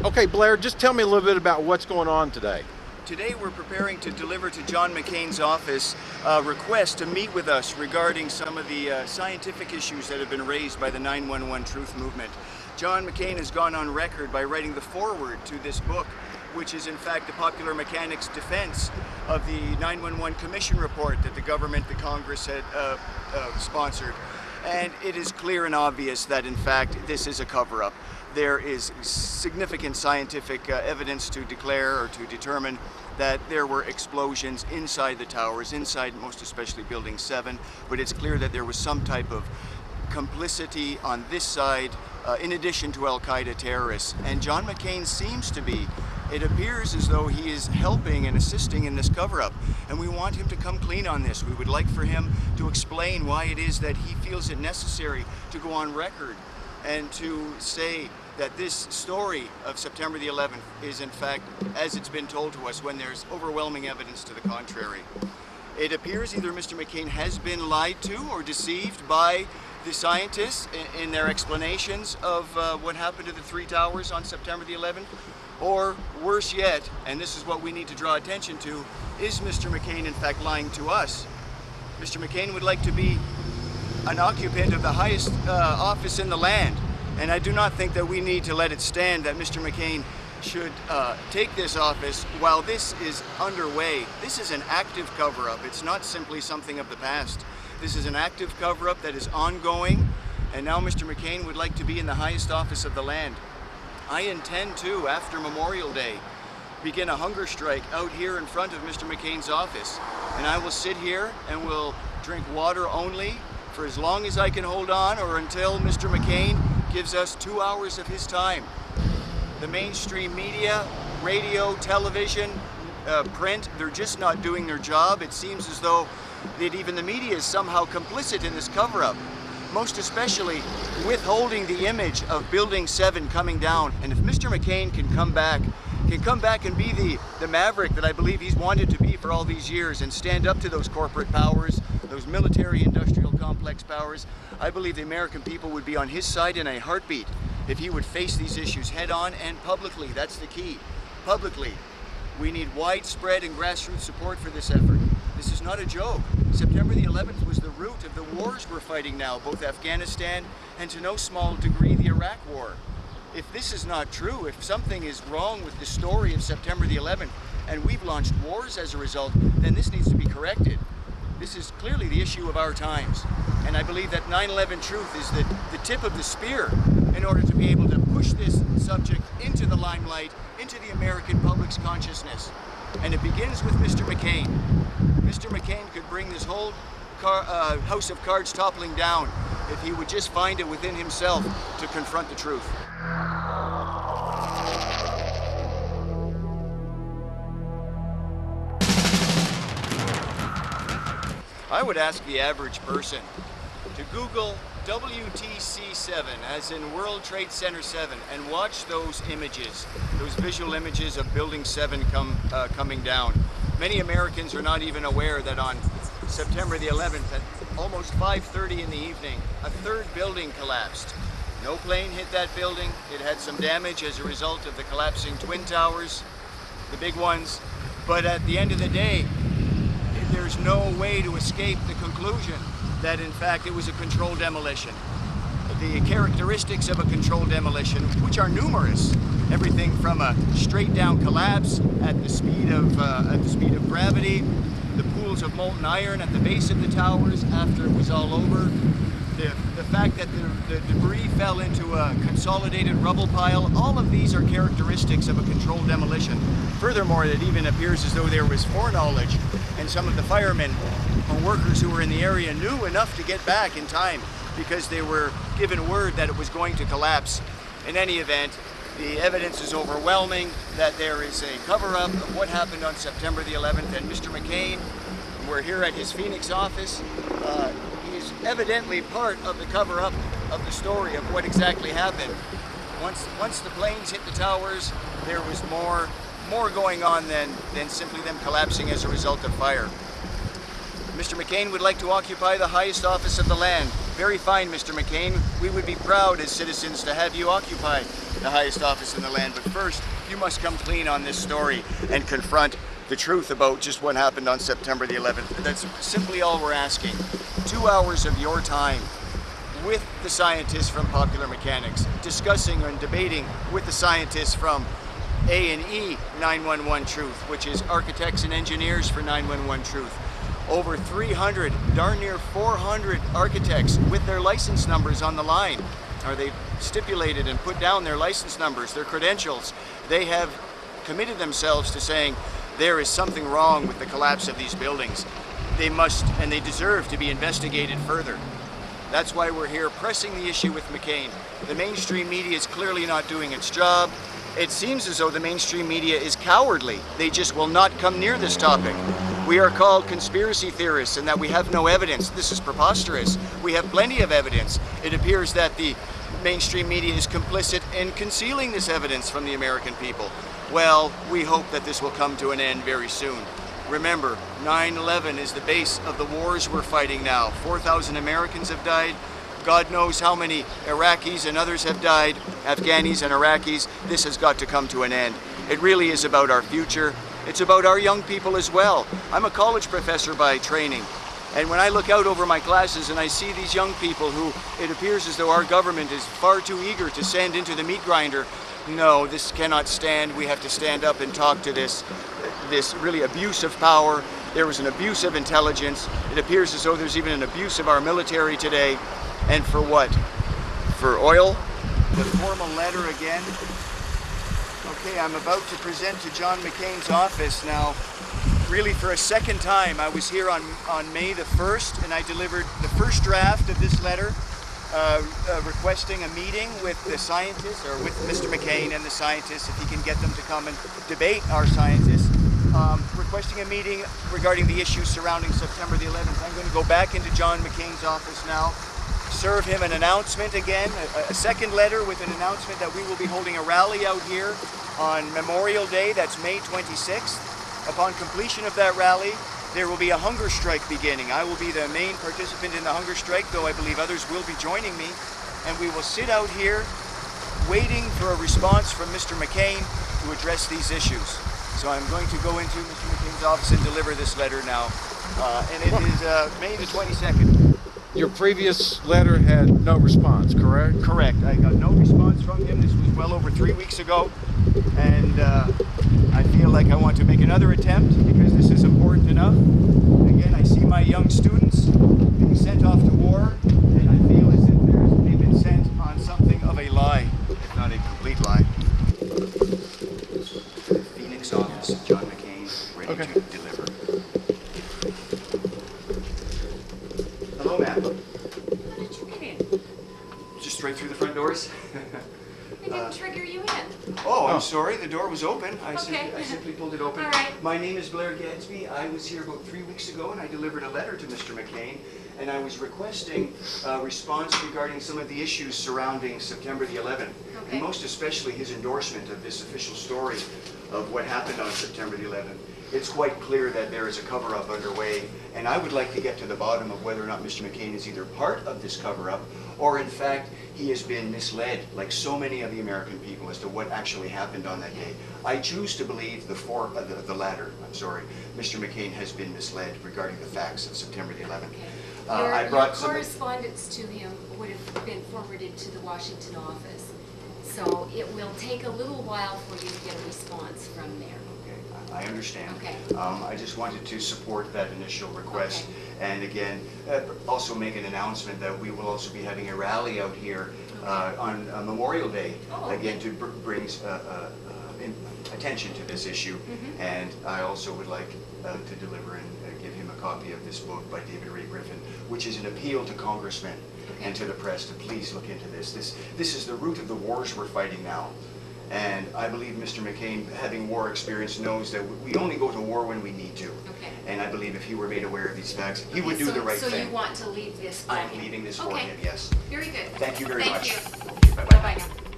Okay, Blair, just tell me a little bit about what's going on today. Today we're preparing to deliver to John McCain's office a request to meet with us regarding some of the scientific issues that have been raised by the 911 Truth Movement. John McCain has gone on record by writing the foreword to this book, which is in fact the Popular Mechanics' defense of the 911 Commission report that the government, the Congress had sponsored. And it is clear and obvious that in fact this is a cover-up. There is significant scientific evidence to declare or to determine that there were explosions inside the towers, inside most especially Building 7, but it's clear that there was some type of complicity on this side in addition to Al-Qaeda terrorists. And John McCain seems to be, it appears as though he is helping and assisting in this cover-up, and we want him to come clean on this. We would like for him to explain why it is that he feels it necessary to go on record and to say that this story of September the 11th is in fact as it's been told to us when there's overwhelming evidence to the contrary. It appears either Mr. McCain has been lied to or deceived by the scientists in their explanations of what happened to the three towers on September the 11th, or worse yet, and this is what we need to draw attention to, is Mr. McCain in fact lying to us? Mr. McCain would like to be an occupant of the highest office in the land, and I do not think that we need to let it stand that Mr. McCain should take this office while this is underway. This is an active cover-up. It's not simply something of the past. This is an active cover-up that is ongoing, and now Mr. McCain would like to be in the highest office of the land. I intend to, after Memorial Day, begin a hunger strike out here in front of Mr. McCain's office, and I will sit here and will drink water only for as long as I can hold on, or until Mr. McCain gives us 2 hours of his time. The mainstream media, radio, television, print, they're just not doing their job. It seems as though that even the media is somehow complicit in this cover-up, most especially withholding the image of Building 7 coming down. And if Mr. McCain can come back and be the maverick that I believe he's wanted to be for all these years and stand up to those corporate powers, those military industrial complex powers, I believe the American people would be on his side in a heartbeat if he would face these issues head on and publicly. That's the key. Publicly. We need widespread and grassroots support for this effort. This is not a joke. September the 11th was the root of the wars we're fighting now, both Afghanistan and to no small degree the Iraq War. If this is not true, if something is wrong with the story of September the 11th and we've launched wars as a result, then this needs to be corrected. This is clearly the issue of our times. And I believe that 9/11 Truth is the tip of the spear in order to be able to push this subject into the limelight, into the American public's consciousness. And it begins with Mr. McCain. Mr. McCain could bring this whole house of cards toppling down if he would just find it within himself to confront the truth. I would ask the average person to Google WTC7, as in World Trade Center 7, and watch those images, those visual images of Building 7 coming down. Many Americans are not even aware that on September the 11th at almost 5:30 in the evening, a third building collapsed. No plane hit that building. It had some damage as a result of the collapsing twin towers, the big ones. But at the end of the day, there's no way to escape the conclusion that in fact it was a controlled demolition. The characteristics of a controlled demolition, which are numerous, everything from a straight down collapse at the speed of gravity, the pools of molten iron at the base of the towers after it was all over, the fact that the debris fell into a consolidated rubble pile, all of these are characteristics of a controlled demolition. Furthermore, it even appears as though there was foreknowledge, and some of the firemen or workers who were in the area knew enough to get back in time because they were given word that it was going to collapse. In any event, the evidence is overwhelming that there is a cover-up of what happened on September the 11th, and Mr. McCain, we're here at his Phoenix office. He's evidently part of the cover-up of the story of what exactly happened. Once the planes hit the towers, there was more going on than simply them collapsing as a result of fire. Mr. McCain would like to occupy the highest office of the land. Very fine, Mr. McCain. We would be proud as citizens to have you occupy the highest office in the land. But first, you must come clean on this story and confront the truth about just what happened on September the 11th. That's simply all we're asking. 2 hours of your time with the scientists from Popular Mechanics, discussing and debating with the scientists from A&E 911 Truth, which is Architects and Engineers for 911 Truth. Over 300, darn near 400 architects with their license numbers on the line. Or they've stipulated and put down their license numbers, their credentials. They have committed themselves to saying there is something wrong with the collapse of these buildings. They must and they deserve to be investigated further. That's why we're here pressing the issue with McCain. The mainstream media is clearly not doing its job. It seems as though the mainstream media is cowardly. They just will not come near this topic. We are called conspiracy theorists and that we have no evidence. This is preposterous. We have plenty of evidence. It appears that the mainstream media is complicit in concealing this evidence from the American people. Well, we hope that this will come to an end very soon. Remember, 9/11 is the base of the wars we're fighting now. 4,000 Americans have died. God knows how many Iraqis and others have died, Afghanis and Iraqis. This has got to come to an end. It really is about our future. It's about our young people as well. I'm a college professor by training. And when I look out over my classes and I see these young people who it appears as though our government is far too eager to send into the meat grinder, no, this cannot stand. We have to stand up and talk to this really abuse of power. There was an abuse of intelligence. It appears as though there's even an abuse of our military today. And for what? For oil? The formal letter again. Okay, I'm about to present to John McCain's office now. Really, for a second time, I was here on May the 1st, and I delivered the first draft of this letter requesting a meeting with the scientists, or with Mr. McCain and the scientists, if he can get them to come and debate our scientists. Requesting a meeting regarding the issues surrounding September the 11th. I'm going to go back into John McCain's office now, serve him an announcement again, a second letter with an announcement that we will be holding a rally out here on Memorial Day, that's May 26th. Upon completion of that rally, there will be a hunger strike beginning. I will be the main participant in the hunger strike, though I believe others will be joining me. And we will sit out here waiting for a response from Mr. McCain to address these issues. So I'm going to go into Mr. McCain's office and deliver this letter now. And it is May the 22nd. Your previous letter had no response, correct? Correct. I got no response from him. This was well over 3 weeks ago. And I feel like I want to make another attempt because this is important enough. Again, I see my young students being sent off to war, and I feel as if they've been sent on something of a lie, if not a complete lie. Phoenix office of John McCain, ready to deliver. Hello, ma'am. How did you get in? Just right through the front doors. It didn't trigger you in. Oh, I'm sorry. The door was open. I Okay. simply pulled it open. All right. My name is Blair Gadsby. I was here about 3 weeks ago, and I delivered a letter to Mr. McCain, and I was requesting a response regarding some of the issues surrounding September the 11th, Okay. and most especially his endorsement of this official story of what happened on September the 11th. It's quite clear that there is a cover-up underway, and I would like to get to the bottom of whether or not Mr. McCain is either part of this cover-up, or in fact, he has been misled, like so many of the American people, as to what actually happened on that day. I choose to believe the latter. I'm sorry. Mr. McCain has been misled regarding the facts of September the 11th. Okay. I brought your some. correspondence to him would have been forwarded to the Washington office. So it will take a little while for you to get a response from there. I understand. Okay. I just wanted to support that initial request. Okay. And again, also make an announcement that we will also be having a rally out here on Memorial Day, Oh, again, okay. to bring attention to this issue. Mm-hmm. And I also would like to deliver and give him a copy of this book by David Ray Griffin, which is an appeal to congressmen and to the press to please look into this. This is the root of the wars we're fighting now. And I believe Mr. McCain, having war experience, knows that we only go to war when we need to. Okay. And I believe if he were made aware of these facts, he would Okay, do the right so thing. So you want to leave this for I'm him? leaving this for Okay. him, yes. Very good. Thank you very much. Thank you. Bye-bye. Bye-bye now.